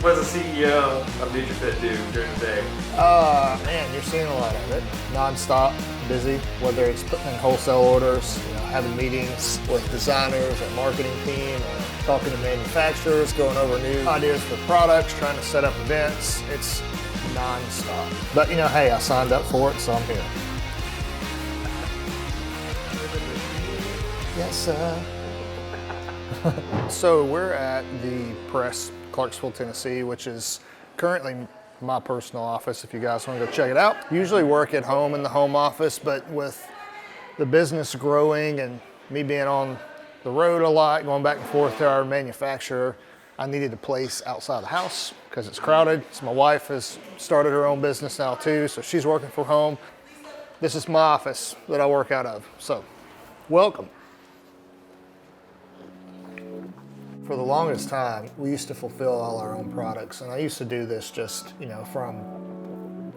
What does the CEO of Nutrifitt do during the day? Man, you're seeing a lot of it. Non-stop, busy, whether it's putting in wholesale orders, having meetings with designers or marketing team, or talking to manufacturers, going over new ideas for products, trying to set up events. It's non-stop. But hey, I signed up for it, so I'm here. Yes, sir. So we're at the press, Clarksville, Tennessee, which is currently my personal office if you guys want to go check it out. Usually work at home in the home office, but with the business growing and me being on the road a lot, going back and forth to our manufacturer, I needed a place outside the house because it's crowded. So my wife has started her own business now too, so she's working from home. This is my office that I work out of, so welcome. For the longest time, we used to fulfill all our own products, and I used to do this just, from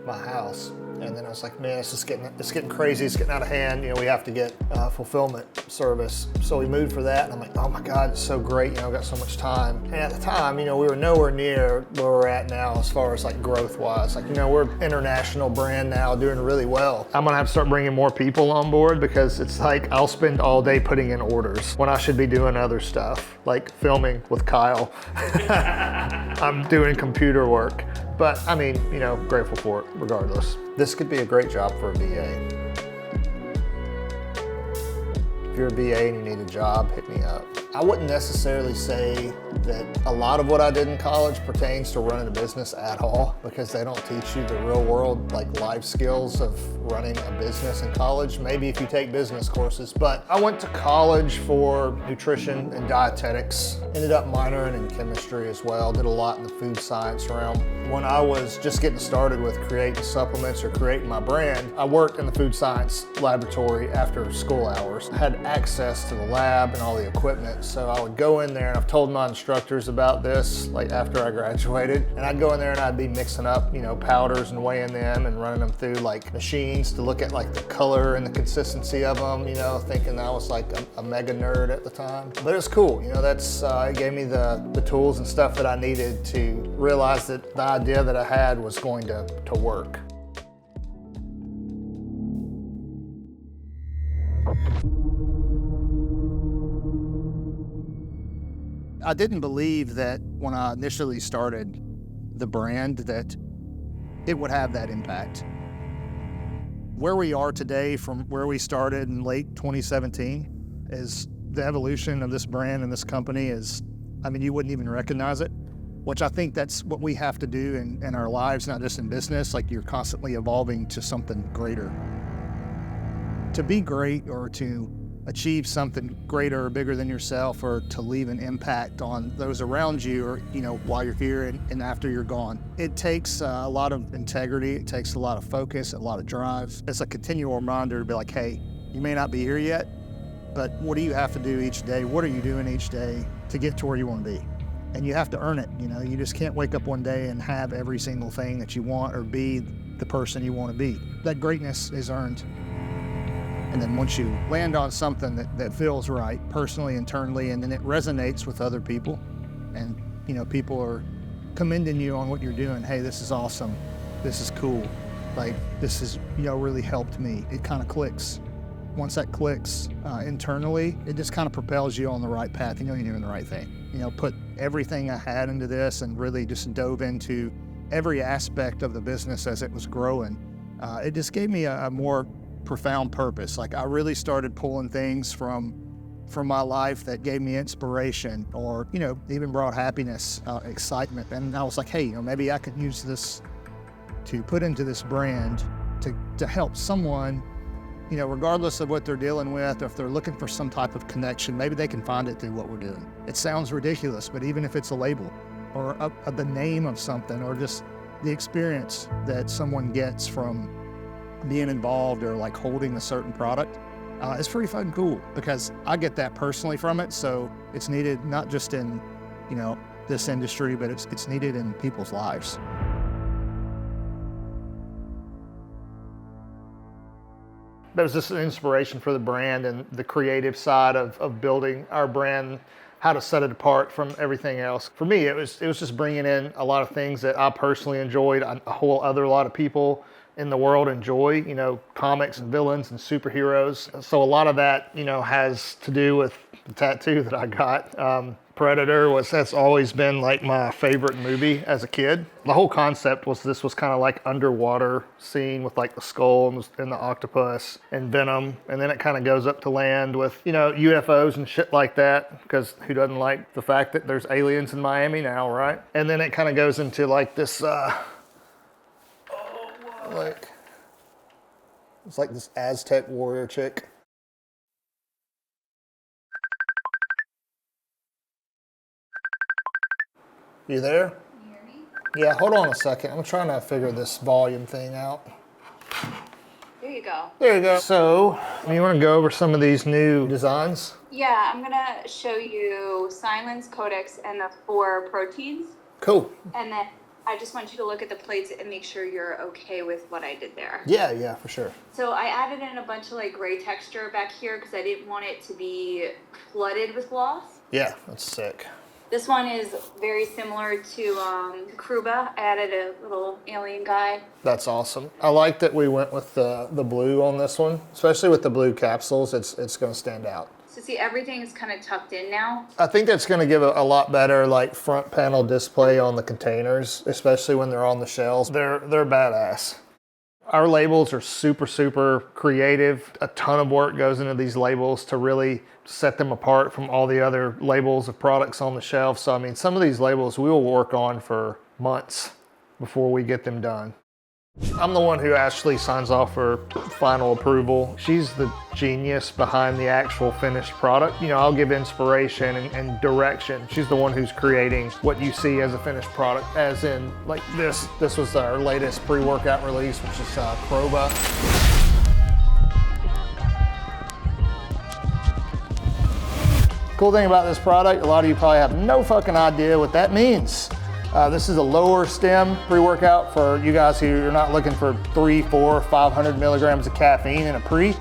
my house. And then I was like, man, it's getting crazy. It's getting out of hand. We have to get fulfillment service. So we moved for that, and I'm like, oh my God, it's so great. I've got so much time. And at the time, we were nowhere near where we're at now as far as like growth-wise. Like, we're an international brand now, doing really well. I'm gonna have to start bringing more people on board because it's like I'll spend all day putting in orders when I should be doing other stuff, like filming with Kyle. I'm doing computer work. But grateful for it regardless. This could be a great job for a VA. If you're a VA and you need a job, hit me up. I wouldn't necessarily say that a lot of what I did in college pertains to running a business at all, because they don't teach you the real world, like life skills of running a business in college. Maybe if you take business courses, but I went to college for nutrition and dietetics, ended up minoring in chemistry as well, did a lot in the food science realm. When I was just getting started with creating supplements or creating my brand, I worked in the food science laboratory after school hours. I had access to the lab and all the equipment, so I would go in there, and I've told my instructors about this like after I graduated, and I'd go in there and I'd be mixing up powders and weighing them and running them through like machines to look at like the color and the consistency of them, thinking I was like a mega nerd at the time. But it's cool, it gave me the tools and stuff that I needed to realize that the idea that I had was going to work. I didn't believe that when I initially started the brand that it would have that impact. Where we are today from where we started in late 2017 is the evolution of this brand and this company is, you wouldn't even recognize it, which I think that's what we have to do in our lives, not just in business. Like, you're constantly evolving to something greater. To be great or to achieve something greater or bigger than yourself, or to leave an impact on those around you, or while you're here and after you're gone, it takes a lot of integrity. It takes a lot of focus, a lot of drive. It's a continual reminder to be like, hey, you may not be here yet, but what do you have to do each day? What are you doing each day to get to where you want to be? And you have to earn it. You just can't wake up one day and have every single thing that you want or be the person you want to be. That greatness is earned. And then once you land on something that feels right, personally, internally, and then it resonates with other people, and people are commending you on what you're doing. Hey, this is awesome. This is cool. Like, this has really helped me. It kind of clicks. Once that clicks internally, it just kind of propels you on the right path. You're doing the right thing. Put everything I had into this and really just dove into every aspect of the business as it was growing. It just gave me a more profound purpose. Like, I really started pulling things from my life that gave me inspiration, or even brought happiness, excitement. And I was like, hey, maybe I could use this to put into this brand to help someone, regardless of what they're dealing with, or if they're looking for some type of connection, maybe they can find it through what we're doing. It sounds ridiculous, but even if it's a label or the name of something, or just the experience that someone gets from being involved or like holding a certain product, it's pretty fucking cool, because I get that personally from it. So it's needed not just in this industry, but it's needed in people's lives. That was just an inspiration for the brand and the creative side of building our brand, how to set it apart from everything else. For me, it was just bringing in a lot of things that I personally enjoyed, a whole other lot of people in the world enjoy, you know, comics and villains and superheroes. So a lot of that, you know, has to do with the tattoo that I got. Predator that's always been like my favorite movie as a kid. The whole concept was this was kind of like underwater scene with like the skull and the octopus and Venom. And then it kind of goes up to land with, you know, UFOs and shit like that, because who doesn't like the fact that there's aliens in Miami now, right? And then it kind of goes into like this, like, it's like this Aztec warrior chick. You there? Can you hear me? Yeah, hold on a second. I'm trying to figure this volume thing out. There you go. There you go. So, you want to go over some of these new designs? Yeah, I'm gonna show you silence, codex, and the 4 proteins. Cool. And then I just want you to look at the plates and make sure you're okay with what I did there. Yeah, for sure. So I added in a bunch of like gray texture back here because I didn't want it to be flooded with gloss. Yeah, that's sick. This one is very similar to KROBAA. I added a little alien guy. That's awesome. I like that we went with the blue on this one, especially with the blue capsules. It's going to stand out. So see, everything is kind of tucked in now. I think that's going to give a lot better like front panel display on the containers, especially when they're on the shelves. They're badass. Our labels are super creative. A ton of work goes into these labels to really set them apart from all the other labels of products on the shelf. So I mean, some of these labels we will work on for months before we get them done. I'm the one who actually signs off for final approval. She's the genius behind the actual finished product. You know, I'll give inspiration and direction. She's the one who's creating what you see as a finished product, as in like this. This was our latest pre-workout release, which is KROBAA. Cool thing about this product, a lot of you probably have no fucking idea what that means. This is a lower stem pre-workout for you guys who are not looking for 300, 400, 500 milligrams of caffeine in a pre.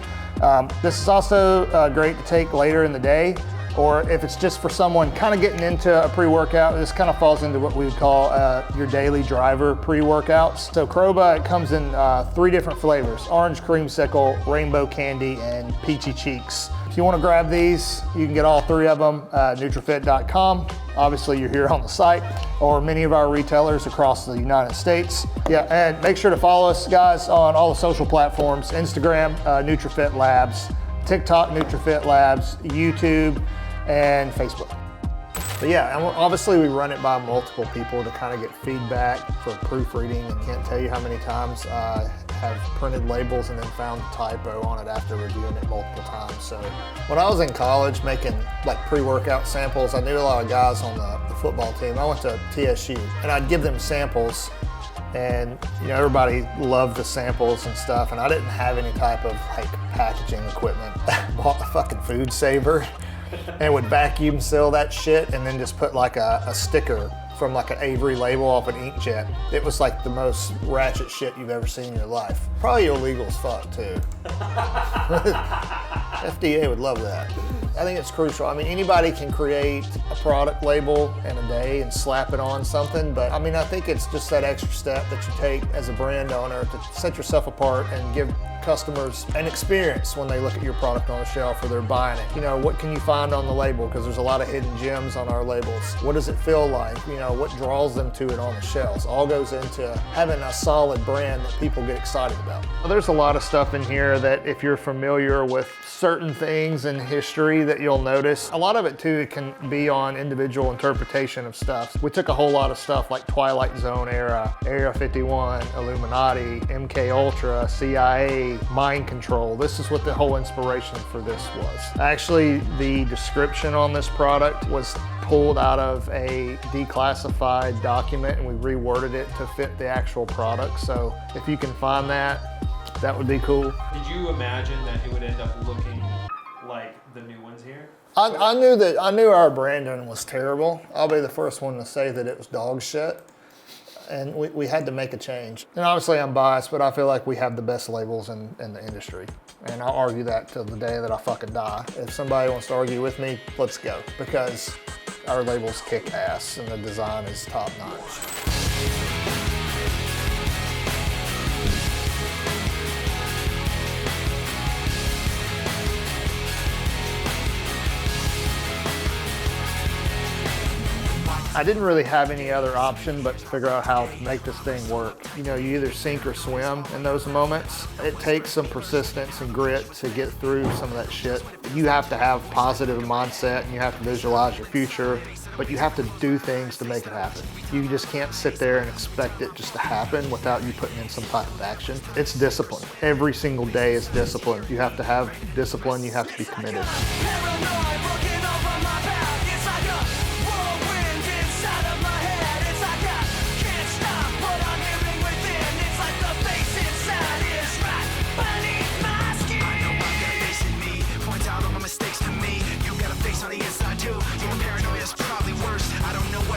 This is also great to take later in the day, or if it's just for someone kind of getting into a pre-workout. This kind of falls into what we would call your daily driver pre-workouts. So KROBAA, it comes in 3 different flavors: orange creamsicle, rainbow candy, and peachy cheeks. If you want to grab these, you can get all 3 of them at Nutrifitt.com. Obviously, you're here on the site, or many of our retailers across the United States. Yeah, and make sure to follow us, guys, on all the social platforms: Instagram, Nutrifitt Labs, TikTok, Nutrifitt Labs, YouTube, and Facebook. But yeah, and obviously we run it by multiple people to kind of get feedback for proofreading, and can't tell you how many times I have printed labels and then found a typo on it after reviewing it multiple times. So when I was in college making like pre-workout samples, I knew a lot of guys on the football team. I went to TSU and I'd give them samples, and you know, everybody loved the samples and stuff, and I didn't have any type of like packaging equipment. Bought a fucking food saver and would vacuum seal that shit and then just put like a sticker from like an Avery label off an inkjet. It was like the most ratchet shit you've ever seen in your life. Probably illegal as fuck too. FDA would love that. I think it's crucial. I mean, anybody can create a product label in a day and slap it on something, but I mean, I think it's just that extra step that you take as a brand owner to set yourself apart and give customers an experience when they look at your product on the shelf or they're buying it. You know, what can you find on the label? Because there's a lot of hidden gems on our labels. What does it feel like? You know, what draws them to it on the shelves? All goes into having a solid brand that people get excited about. Well, there's a lot of stuff in here that if you're familiar with certain things in history that you'll notice. A lot of it too can be on individual interpretation of stuff. We took a whole lot of stuff like Twilight Zone era, Area 51, Illuminati, MK Ultra, CIA, mind control. This is what the whole inspiration for this was. Actually, the description on this product was pulled out of a declassified document, and we reworded it to fit the actual product. So if you can find that, that would be cool. Did you imagine that it would end up looking like the new ones here? I knew our branding was terrible. I'll be the first one to say that it was dog shit. And we had to make a change. And obviously I'm biased, but I feel like we have the best labels in the industry. And I'll argue that till the day that I fucking die. If somebody wants to argue with me, let's go. Because our labels kick ass and the design is top notch. I didn't really have any other option but to figure out how to make this thing work. You know, you either sink or swim in those moments. It takes some persistence and grit to get through some of that shit. You have to have positive mindset and you have to visualize your future, but you have to do things to make it happen. You just can't sit there and expect it just to happen without you putting in some type of action. It's discipline. Every single day is discipline. You have to have discipline, you have to be committed.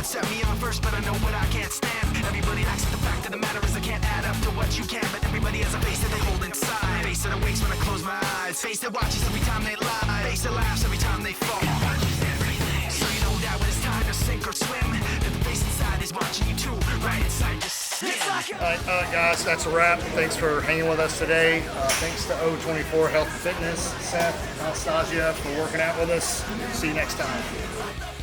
Set me on first, but I know what I can't stand. Everybody acts, the fact of the matter is I can't add up to what you can. But everybody has a face that they hold inside. Face that awakes when I close my eyes. Face that watches every time they lie. Face that laughs every time they fall. So you know that when it's time to sink or swim, that the face inside is watching you too, right inside your skin. All right, guys, that's a wrap. Thanks for hanging with us today. Thanks to O24 Health and Fitness, Seth, Anastasia for working out with us. See you next time.